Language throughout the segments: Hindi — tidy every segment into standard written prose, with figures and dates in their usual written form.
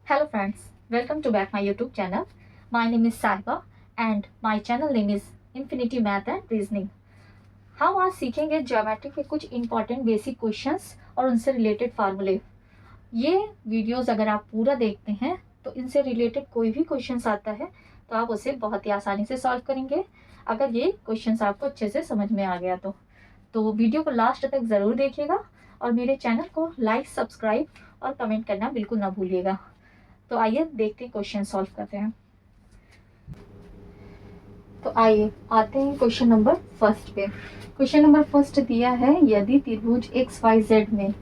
Hello friends, welcome to back my YouTube channel. My name is Saiba and my channel name is Infinity Math and Reasoning. हम आज सीखेंगे ज्योमेट्री के कुछ इंपॉर्टेंट बेसिक क्वेश्चंस और उनसे रिलेटेड फार्मूले। ये वीडियोस अगर आप पूरा देखते हैं तो इनसे रिलेटेड कोई भी क्वेश्चंस आता है तो आप उसे बहुत ही आसानी से सॉल्व करेंगे अगर ये क्वेश्चंस आपको अच्छे से समझ में आ गया तो वीडियो को लास्ट तक ज़रूर देखिएगा और मेरे चैनल को लाइक, सब्सक्राइब और कमेंट करना बिल्कुल ना भूलिएगा। तो आइए देखते हैं, क्वेश्चन सॉल्व करते हैं। तो आइए आते हैं क्वेश्चन नंबर फर्स्ट पे। क्वेश्चन नंबर फर्स्ट दिया है, यदि त्रिभुज एक्स वाई जेड में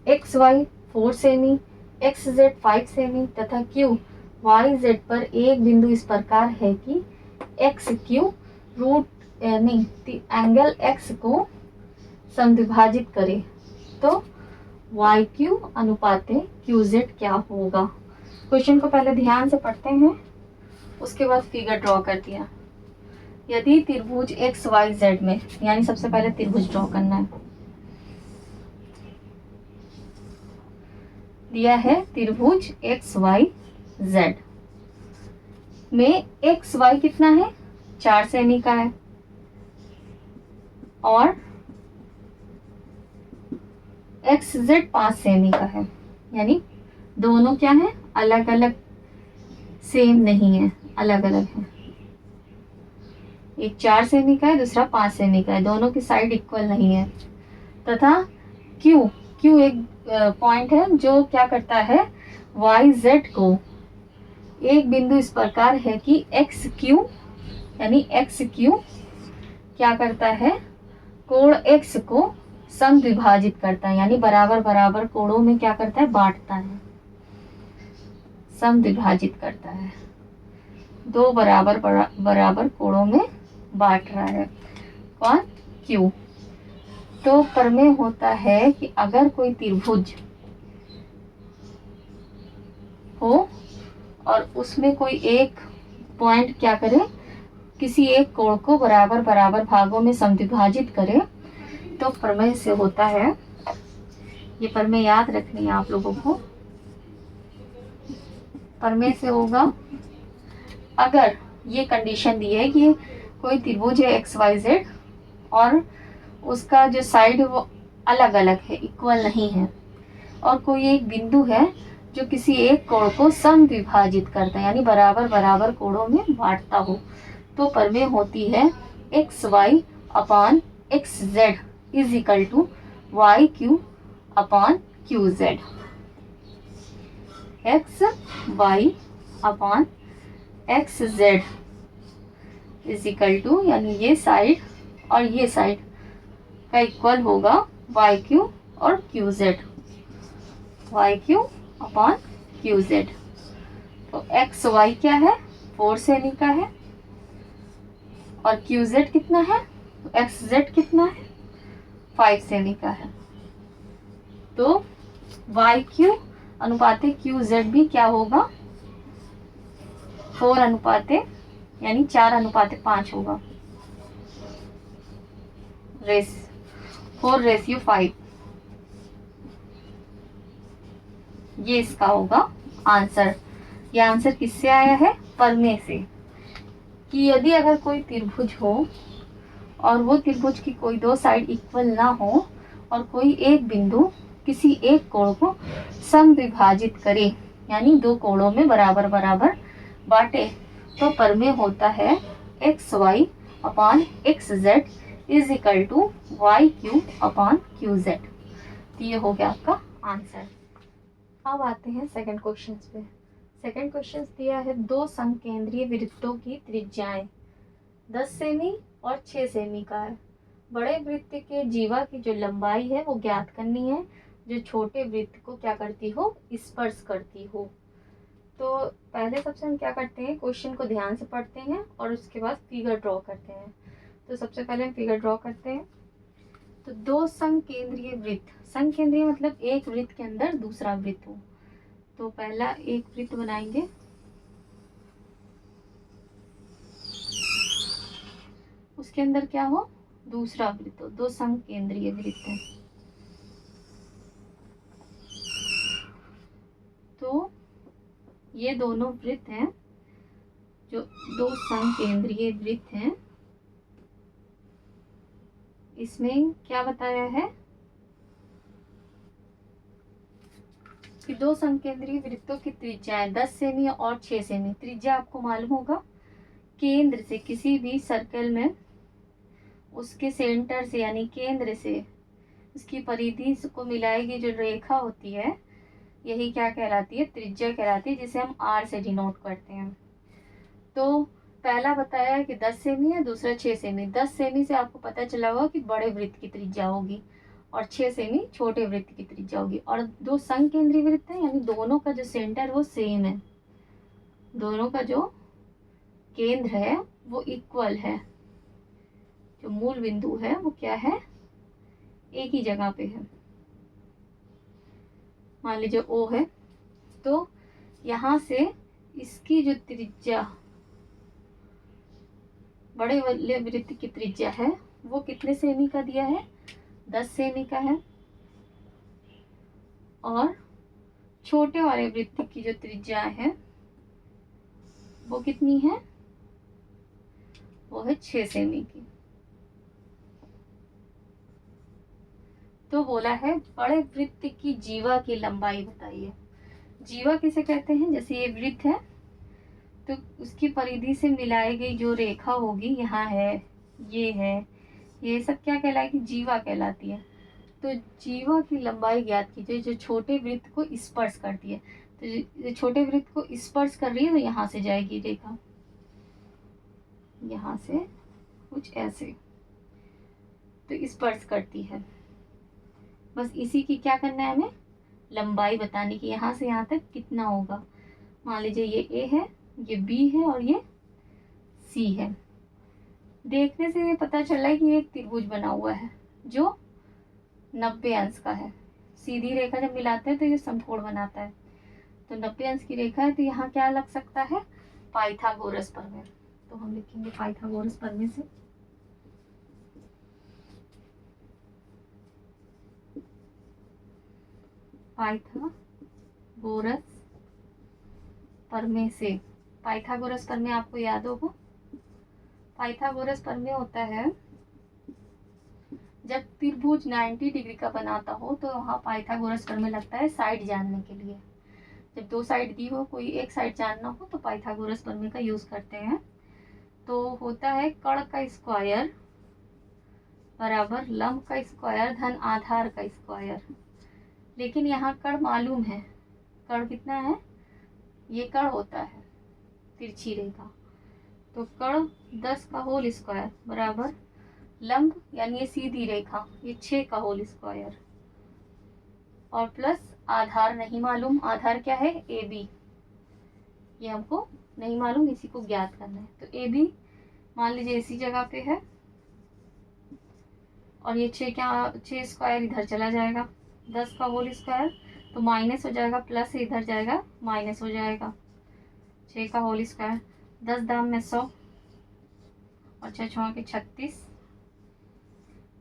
X Y 4 cm, X Z 5 cm तथा क्यू वाई जेड पर एक बिंदु इस प्रकार है कि एक्स क्यू रूट यानी एंगल एक्स को समद्विभाजित करे तो वाई क्यू अनुपाते क्यू जेड क्या होगा। क्वेश्चन को पहले ध्यान से पढ़ते हैं, उसके बाद फिगर ड्रॉ कर दिया। यदि त्रिभुज एक्स वाई जेड में, यानी सबसे पहले त्रिभुज ड्रॉ करना है। दिया है त्रिभुज एक्स वाई जेड में एक्स वाई कितना है, 4 सेमी का है और एक्स जेड 5 सेमी का है, यानी दोनों क्या है, अलग अलग, सेम नहीं है, अलग अलग है। एक 4 सेमी का है, दूसरा 5 सेमी का है, दोनों की साइड इक्वल नहीं है। तथा क्यू एक पॉइंट है जो क्या करता है, वाई जेड को एक बिंदु इस प्रकार है कि एक्स क्यू यानी एक्स क्यू क्या करता है, कोण एक्स को समद्विभाजित करता है, यानी बराबर बराबर कोणों में क्या करता है, बांटता है, समद्विभाजित करता है, दो बराबर बराबर कोणों में बांट रहा है। कौन, क्यू। तो प्रमेय होता है कि अगर कोई त्रिभुज हो और उसमें कोई एक पॉइंट क्या करे, किसी एक कोण को बराबर बराबर भागों में समद्विभाजित करे तो प्रमेय से होता है, ये प्रमेय याद रखनी है आप लोगों को। प्रमेय से होगा, अगर ये कंडीशन दी है कि कोई त्रिभुज है एक्स वाई जेड और उसका जो साइड वो अलग अलग है, इक्वल नहीं है, और कोई एक बिंदु है जो किसी एक कोण को समद्विभाजित करता है, यानी बराबर बराबर कोणों में बांटता हो, तो प्रमेय होती है X Y upon X Z is equal to Y Q upon Q Z. X Y upon X Z is equal to, यानी ये साइड और ये साइड का इक्वल होगा वाई क्यू और Q Z, Y Q upon Q Z. तो एक्स वाई क्या है, 4 सेमी का है और क्यू जेड कितना है, तो एक्स जेड कितना है, 5 सेमी का है। तो वाई क्यू अनुपाते क्यू जेड भी क्या होगा, 4 अनुपाते यानी 4 अनुपाते 5 होगा, 4:5। ये इसका होगा आंसर। ये आंसर किससे आया है, प्रमेय से, कि यदि अगर कोई त्रिभुज हो और वो त्रिभुज की कोई दो साइड इक्वल ना हो और कोई एक बिंदु किसी एक कोण को समद्विभाजित करे, यानी दो कोणों में बराबर बराबर बांटे, तो प्रमेय होता है X Y upon X Z is equal to Y Q upon Q Z. तो ये हो गया आपका आंसर। अब आते हैं सेकंड क्वेश्चन पे। सेकंड क्वेश्चन दिया है, दो समकेंद्रीय वृत्तों की त्रिज्याएं 10 सेमी और 6 सेमी का है। बड़े वृत्त के जीवा की जो लंबाई है वो ज्ञात करनी है, जो छोटे वृत्त को क्या करती हो, स्पर्श करती हो। तो पहले सबसे हम क्या करते हैं, क्वेश्चन को ध्यान से पढ़ते हैं और उसके बाद फिगर ड्रॉ करते हैं। तो सबसे पहले हम फिगर ड्रॉ करते हैं। तो दो समकेंद्रीय वृत्त, समकेंद्रीय मतलब एक वृत्त के अंदर दूसरा वृत्त हो। तो पहला एक वृत्त बनाएंगे, उसके अंदर क्या हो, दूसरा वृत्त हो, दो समकेंद्रीय वृत्त है। तो ये दोनों वृत्त हैं जो दो संकेंद्रीय वृत्त हैं। इसमें क्या बताया है कि दो संकेंद्रीय वृत्तों की त्रिज्याएं 10 सेमी और 6 सेमी। त्रिज्या आपको मालूम होगा, केंद्र से किसी भी सर्कल में उसके सेंटर से यानी केंद्र से उसकी परिधि को मिलाएगी जो रेखा होती है, यही क्या कहलाती है, त्रिज्या कहलाती है, जिसे हम r से डिनोट करते हैं। तो पहला बताया है कि 10 सेमी है, दूसरा 6 सेमी। 10 सेमी से आपको पता चला होगा कि बड़े वृत्त की त्रिज्या होगी और 6 सेमी छोटे वृत्त की त्रिज्या होगी। और दो संकेंद्रीय वृत्त है यानी दोनों का जो सेंटर वो सेम है, दोनों का जो केंद्र है वो इक्वल है, जो मूल बिंदु है वो क्या है, एक ही जगह पे है। मान लीजिए O है, तो यहाँ से इसकी जो त्रिज्या बड़े वाले वृत्त की त्रिज्या है वो कितने सेमी का दिया है, 10 सेमी का है। और छोटे वाले वृत्त की जो त्रिज्या है वो कितनी है, वो है 6 सेमी की। तो बोला है बड़े वृत्त की जीवा की लंबाई बताइए। जीवा किसे कहते हैं, जैसे ये वृत्त है तो उसकी परिधि से मिलाई गई जो रेखा होगी, यहाँ है, ये सब क्या कहलाएगी, जीवा कहलाती है। तो जीवा की लंबाई ज्ञात कीजिए जो छोटे वृत्त को स्पर्श करती है। तो जो छोटे वृत्त को स्पर्श कर रही है तो यहाँ से जाएगी रेखा, यहाँ से कुछ ऐसे, तो स्पर्श करती है। बस इसी की क्या करना है, हमें लंबाई बताने की, यहाँ से यहाँ तक कितना होगा। मान लीजिए ये A है, ये B है और ये C है। देखने से ये पता चल रहा है कि एक त्रिभुज बना हुआ है जो 90 अंश का है। सीधी रेखा जब मिलाते हैं तो ये समकोण बनाता है। तो 90 अंश की रेखा है, तो यहाँ क्या लग सकता है, पाइथागोरस प्रमेय। तो हम लिखेंगे पाइथागोरस प्रमेय से। पाइथागोरस प्रमेय से, पाइथागोरस प्रमेय आपको याद होगा। पाइथागोरस प्रमेय होता है जब त्रिभुज 90 डिग्री का बनाता हो तो वहाँ पाइथागोरस प्रमेय लगता है साइड जानने के लिए। जब दो साइड दी हो, कोई एक साइड जानना हो तो पाइथागोरस प्रमेय का यूज करते हैं। तो होता है कर्ण का स्क्वायर बराबर लंब का स्क्वायर धन आधार का स्क्वायर। लेकिन यहाँ कर्ण मालूम है, कर्ण कितना है, ये कर्ण होता है तिरछी रेखा। तो कर्ण 10 का होल स्क्वायर बराबर लंब यानी ये सीधी रेखा, ये 6 का होल स्क्वायर और प्लस आधार नहीं मालूम। आधार क्या है, AB, ये हमको नहीं मालूम, इसी को ज्ञात करना है। तो AB मान लीजिए इसी जगह पे है और ये 6 स्क्वायर इधर चला जाएगा, 10 का होल स्क्वायर तो माइनस हो जाएगा, प्लस इधर जाएगा माइनस हो जाएगा। 6 का होल स्क्वायर, 10 दाम में 100 और 6 6 के 36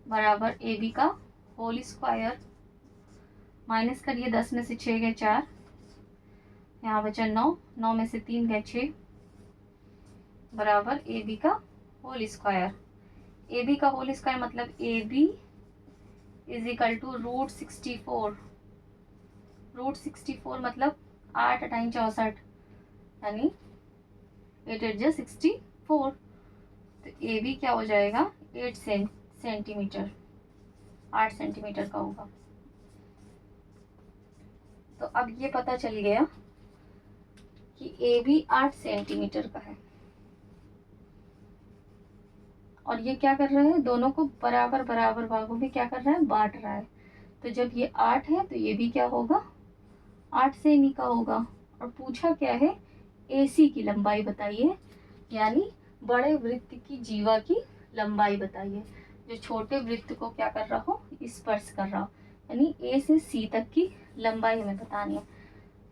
बराबर AB का होल स्क्वायर, माइनस करिए 10 में से 6 गए 4, यहाँ बचा 9, 9 में से 3 गए 6 बराबर AB का होल स्क्वायर। AB का होल स्क्वायर मतलब AB इज इक्वल टू √64। √64 मतलब 8 × 64 यानी 8 8 जा 64। तो AB क्या हो जाएगा, 8 सेंटीमीटर, 8 सेंटीमीटर का होगा। तो अब ये पता चल गया कि AB 8 सेंटीमीटर का है। और ये क्या कर रहा है, दोनों को बराबर बराबर भागों में क्या कर रहा है, बांट रहा है। तो जब ये 8 है तो ये भी क्या होगा, 8 सेमी का होगा। और पूछा क्या है, AC की लंबाई बताइए, यानी बड़े वृत्त की जीवा की लंबाई बताइए, जो छोटे वृत्त को क्या कर रहा हो, स्पर्श कर रहा हो, यानी A से C तक की लंबाई हमें बतानी है।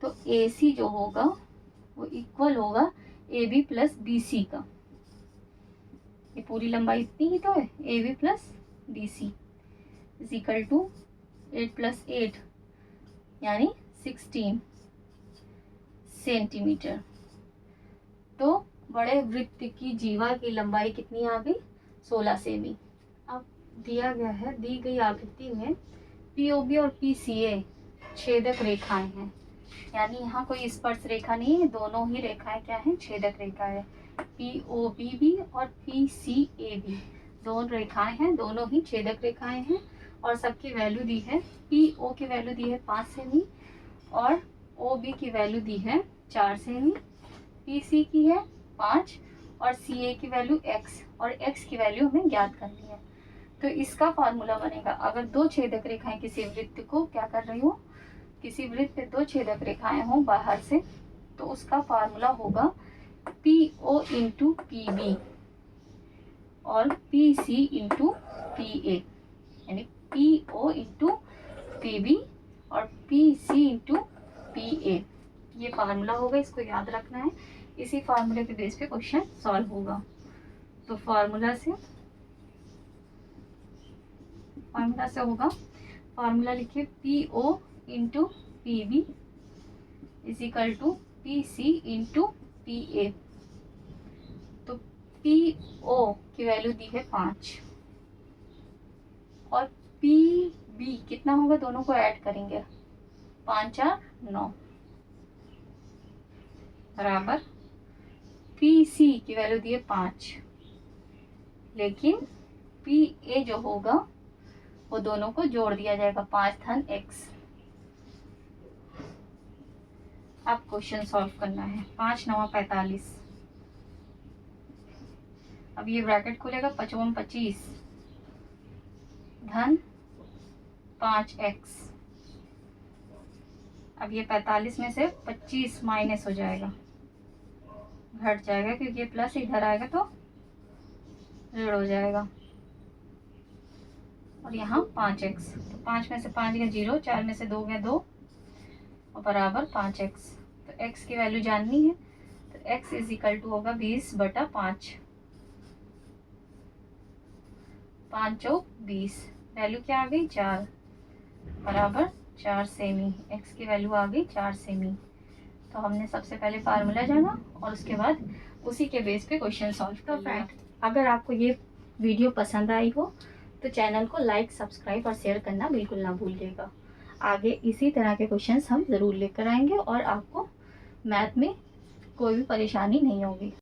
तो AC जो होगा वो इक्वल होगा AB प्लस BC का। ये पूरी लंबाई इतनी ही तो है, AB plus BC is equal to 8 + 8 यानी 16 सेंटीमीटर। तो बड़े वृत्त की जीवा की लंबाई कितनी आ गई? 16 सेमी। अब दिया गया है, दी गई आकृति में पीओबी और पीसीए छेदक रेखाएं हैं, यानी यहाँ कोई स्पर्श रेखा नहीं है, दोनों ही रेखाएं क्या है? छेदक रेखा है। पीओबी भी और पीसीए भी दोनों रेखाएं हैं, दोनों ही छेदक रेखाएं हैं और सबकी वैल्यू दी है। पीओ की वैल्यू दी है 5 सेमी और ओबी की वैल्यू दी है 4 सेमी, पीसी की है 5 और सीए की वैल्यू x और x की वैल्यू हमें ज्ञात करनी है। तो इसका फॉर्मूला बनेगा, अगर दो छेदक रेखाएं किसी वृत्त को क्या कर रही हो, किसी वृत्त पे दो छेदक रेखाएं हों बाहर से, तो उसका फार्मूला होगा PO इंटू PB और PC इंटू PA, यानी PO इंटू PB और PC इंटू PA। ये फार्मूला होगा, इसको याद रखना है। इसी फार्मूले के बेस पे क्वेश्चन सॉल्व होगा। तो फार्मूला से होगा, फार्मूला लिखिए PO into PB is equal to PC into PA। तो PO की वैल्यू दी है 5 और PB कितना होगा, दोनों को ऐड करेंगे, 5 4 9 बराबर PC की वैल्यू दी है 5, लेकिन PA जो होगा वो दोनों को जोड़ दिया जाएगा, 5 धन x। अब क्वेश्चन सॉल्व करना है। 5 9 45, अब ये ब्रैकेट खुलेगा, 55 25 धन 5x। अब ये 45 में से 25 माइनस हो जाएगा, घट जाएगा, क्योंकि ये प्लस इधर आएगा तो ऋण हो जाएगा, और यहाँ 5x। तो 5 में से 5 गया 0, 4 में से 2 गया 2 और बराबर 5x। तो x की वैल्यू जाननी है, तो x इज इक्वल टू होगा 20/5, 5 चौक 20, वैल्यू क्या आ गई 4 बराबर 4 सेमी। x की वैल्यू आ गई 4 सेमी। तो हमने सबसे पहले फार्मूला जाना और उसके बाद उसी के बेस पे क्वेश्चन सॉल्व कर लिया। अगर आपको ये वीडियो पसंद आई हो तो चैनल को लाइक, सब्सक्राइब और शेयर करना बिल्कुल ना भूलिएगा। आगे इसी तरह के क्वेश्चंस हम ज़रूर लेकर आएंगे और आपको मैथ में कोई भी परेशानी नहीं होगी।